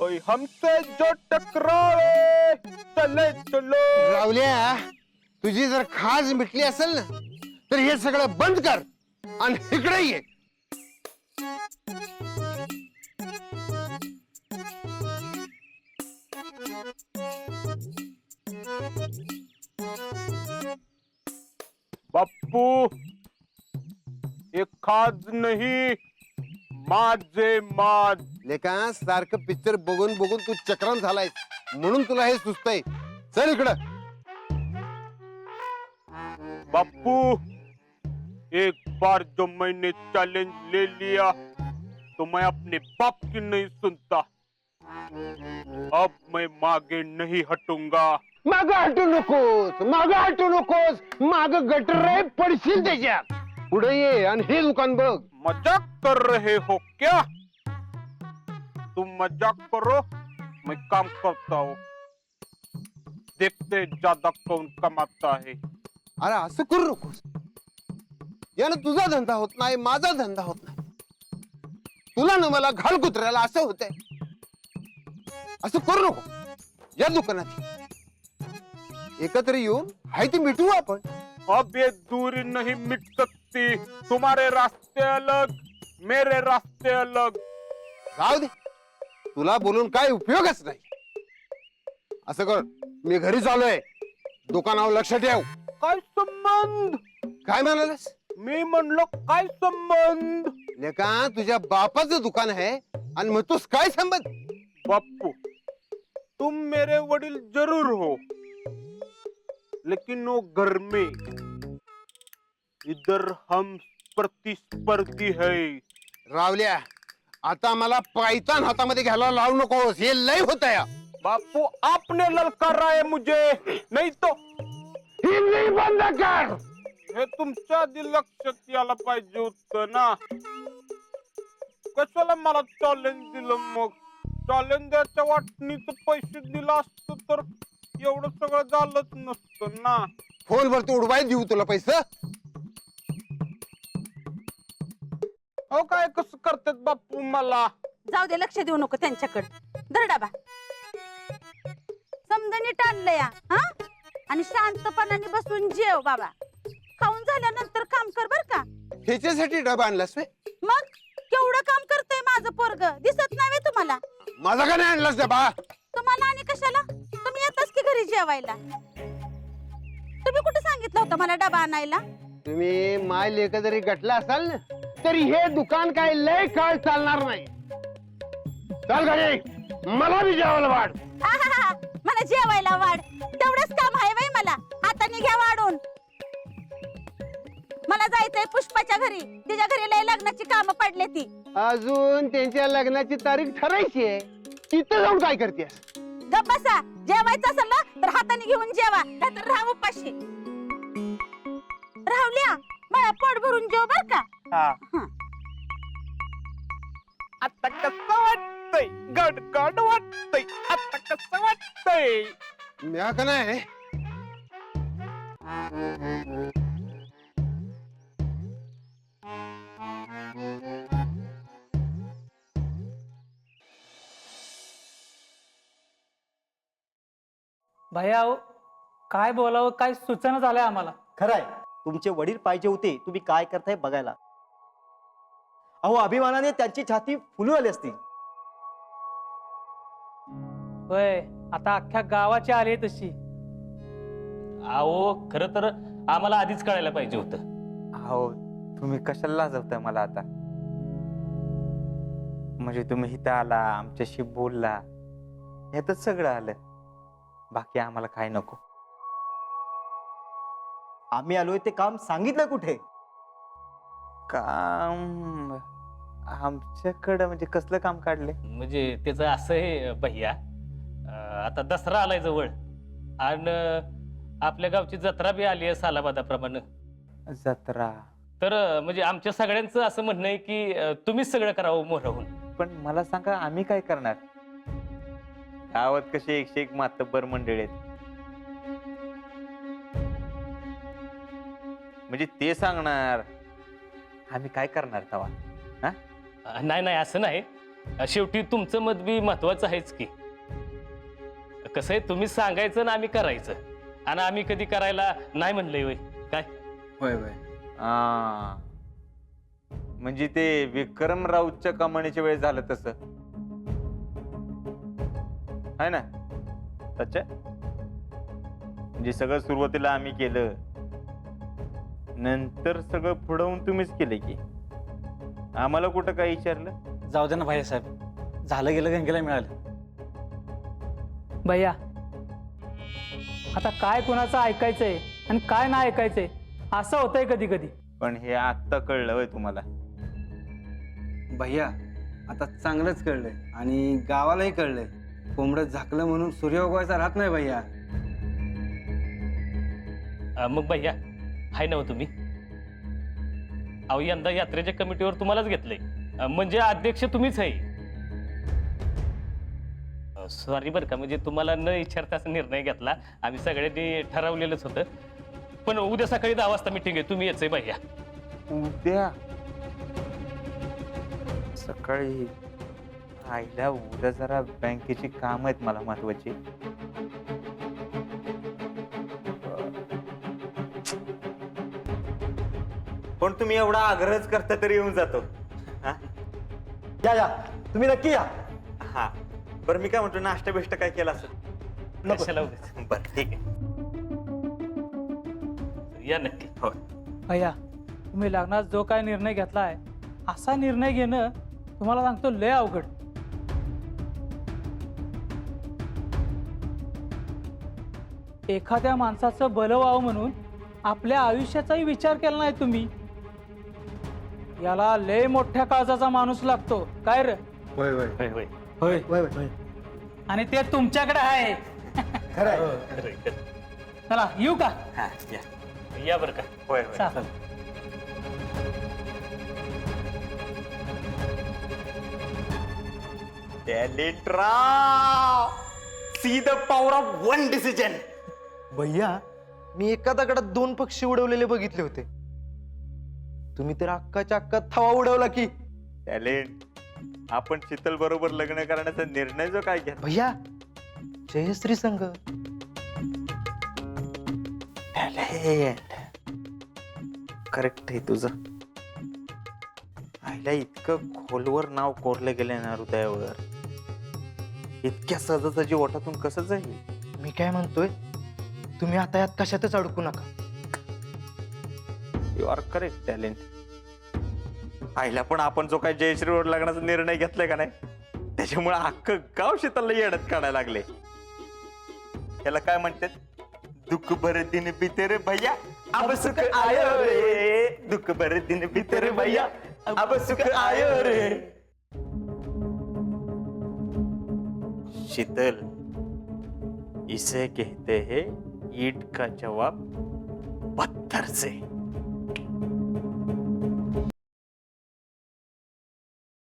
कोई हमसे जो टकराए चले चलो। रावल्या, तुझी जर खाज मिटली असेल ना तर हे सगळं बंद कर आणि इकडे ये. बाप्पू एक खाज नहीं माझे माज. लेका सारखं पिक्चर बघून बघून तू चक्रांत झालाय म्हणून तुला हे सुचतंय. चल इकडं. बाप्पू एक बार जो मैंने चैलेंज ले लिया तो मैं अपने बाप की नहीं सुनता. अब मैं मागे नहीं हटूंगा. माग हटू नकोस, माग हटू नकोस. माग गटर आहे, पडशील त्याच्यात. पुढे ये आणि हे दुकान बघ. मजाक कर रहे हो क्या? तुम मजाक करो, मैं काम करता हूँ. देखते ज्यादा कौन कमाता है. अरे असं करू नकोस. यानं तुझा धंदा होत नाही, माझा धंदा होत नाही. तुला ना मला घाल कुत्र्याला असं होतंय. असं करू नको. या दुकानात एकत्र येऊन हाय ती मिटवू आपण. अब ये दूरी नहीं मिट सकती. तुम्हारे रास्ते अलग, मेरे रास्ते अलग. राहू दे. तुला बोलून काय उपयोगच नाही. असं कर, मी घरी चालूय. दुकानावर लक्ष ठेव. काय संबंध? काय म्हणालस? मी म्हणलो काय संबंध? लेका तुझ्या बापाचं दुकान आहे आणि मग तूच काय संबंध? बाप्पू तुम मेरे वडील जरूर हो, लेकिन वो घर में इधर हम प्रतिस्पर्धी है. रावल्या, आता मला पायतान हातामध्ये घ्यायला लावू नकोस. हे लय होत या. बापू आपने ललकारा है मुझे, नहीं तो हिंदी बंद कर. हे तुमच्या आधी लक्षात यायला पाहिजे होतं ना. कशाला मला चॅलेंज दिलं मग? चॅलेंज द्यायच्या वाटणीचं पैसे दिला असतं तर एवढं सगळं झालंच नसतं ना. फोनवर तू उडवाय देऊ तुला पैसे. हो काय कसं करतात बापू मला? जाऊ दे, लक्ष देऊ नको त्यांच्याकडे. धर डबा. समजा नीट आणलं या हा, आणि शांतपणाने बसून जेव बाबा. खाऊन झाल्यानंतर काम कर बर का. ह्याच्यासाठी डबा आणलास व्हय? मग केवढं काम करतंय माझं पोरग, दिसत नाही तुम्हाला? माझा का नाही आणलास डबा? तुम्हाला आणि कशाला? तुम्ही येताच की घरी जेवायला. तुम्ही कुठे सांगितलं होतं मला डबा आणायला? तुम्ही माय लेक जरी गटला असाल ना तरी हे दुकान काय लय काळ चालणार नाही. चल घरी, मला बी जेवायला वाढ. आहाहा, मला जेवायला वाढ. तेवढंच काम आहे बाई मला. हाताने घ्या वाढून. मला जायचंय पुष्पाच्या घरी. तिच्या घरी लय लग्नाची कामं पडले ती. अजून त्यांच्या लग्नाची तारीख ठरायची आहे. तिथं जाऊन काय करतेस? गप्प बसा. जेवायचं असेल ना तर हाताने घेऊन जेवा, नाहीतर राहा उपाशी. राहुल्या, मला पोट भरून जेव बर का. हं. आता कसं वाटतंय? गडगड वाटतंय. आता कसं वाटतंय? म्या का नाही. भैया अहो, काय बोलावं काय सुचना झालंय आम्हाला. खरंय, तुमचे वडील पाहिजे होते तुम्ही काय करताय बघायला. अहो अभिमानाने त्यांची छाती फुलून आली असती. होय, आता अख्ख्या गावाची आली तशी. अहो खरं तर आम्हाला आधीच कळायला पाहिजे होतं. अहो तुम्ही कशाला लाजवताय मला आता? म्हणजे तुम्ही इथं आला, आमच्याशी बोलला, ह्यातच सगळं आलं. बाकी आम्हाला काय नको. आम्ही आलोय ते काम सांगितलं कुठे? काम आमच्याकडं म्हणजे कसलं काम काढले? म्हणजे त्याचं असं आहे भैया, आता दसरा आलाय जवळ आणि आपल्या गावची जत्रा बी आली आहे सालाबादाप्रमाणे. जत्रा? तर म्हणजे आमच्या सगळ्यांचं असं म्हणणं आहे की तुम्हीच सगळं करावं मोराहून. पण मला सांगा आम्ही काय करणार? गावात कसे 101 मातब्बर मंडळी आहेत, म्हणजे ते सांगणार, आम्ही काय करणार तवा? नाही नाही असं नाही, शेवटी तुमचं मत बी महत्वाचं आहेच की. कसं आहे, तुम्ही सांगायचं ना आम्ही करायचं, आणि आम्ही कधी करायला नाही म्हणलंय होय काय? होय होय. आ, म्हणजे ते विक्रम राऊतच्या कमानीच्या वेळेस झालं तसं आहे ना सच्चा? म्हणजे सगळं सुरुवातीला आम्ही केलं, नंतर सगळं पुढवून तुम्हीच केले की. आम्हाला कुठं काय विचारलं? जाऊ दे ना भाई साहेब, झालं गेलं गंगेला मिळालं. भैया आता काय कोणाचं ऐकायचंय आणि काय नाही ऐकायचंय असं होतंय कधी कधी. पण हे आत्ता कळलं होय तुम्हाला? भैया आता चांगलंच कळलंय आणि गावालाही कळलंय. कोंबडं झाकलं म्हणून सूर्य उगवायचा राहत नाही भैया. मग भैया हाय ना हो तुम्ही? अहो यंदा यात्रेच्या कमिटीवर तुम्हालाच घेतलंय, म्हणजे अध्यक्ष तुम्हीच आहे. सॉरी बरं का, म्हणजे तुम्हाला न विचारता असा निर्णय घेतला. आम्ही सगळ्यांनी ठरवलेलंच होतं. पण उद्या सकाळी 10 वाजता मीटिंग आहे, तुम्ही यायचंय भैया. उद्या सकाळी? आईला उद्या जरा बँकेची काम आहेत मला महत्वाची. पण तुम्ही एवढा आग्रहच करता तरी येऊन जातो. हा या तुम्ही नक्की या. हा बरं, मी काय म्हणतो, नाश्ता बिष्टा काय केला असेल? कशाला उगाच? बरं ठीक आहे. या नक्की. हो. भैया तुम्ही लग्नात जो काय निर्णय घेतलाय असा निर्णय घेणं तुम्हाला सांगतो लय अवघड. एखाद्या माणसाचं बलं व्हावं म्हणून आपल्या आयुष्याचाही विचार केला नाही तुम्ही. याला लय मोठ्या काळजाचा माणूस लागतो काय रे? होय होय होय होय होय होय होय. आणि ते तुमच्याकडे आहे. खरं आहे. चला येऊ का? हा या. या बरं का. होय होय. चालेल. See the power of one decision. भैया मी एका दगडात 2 पक्षी उडवलेले बघितले होते. तुम्ही तर अक्काच्या अक्का थवा उडवला की. टॅलेंट. आपण शीतल बरोबर लग्न करण्याचा निर्णय जो काय घ्या. भैया जयश्री संघ. टॅलेंट करेक्ट आहे तुझं. आईला इतकं खोलवर नाव कोरलं गेलं ना हृदयावर, इतक्या सहजासहजी ओठातून कसं जाईल? मी काय म्हणतोय, तुम्ही आता यात कशातच अडकू नका. You are correct talent. आईला पण आपण जो काय जयश्रीवर लग्नाचा निर्णय घेतलाय का नाही, त्याच्यामुळे अख्खं गाव शीतलला येड्यात काढायला लागले. त्याला काय म्हणतात? दुःख भरे दिन बीते रे भैया अब सुख आयो रे. दुःख भरे दिन बीते रे भैया अब सुख आयो रे. शीतल, इसे कहते हैं ईंट का जवाब पत्थर से.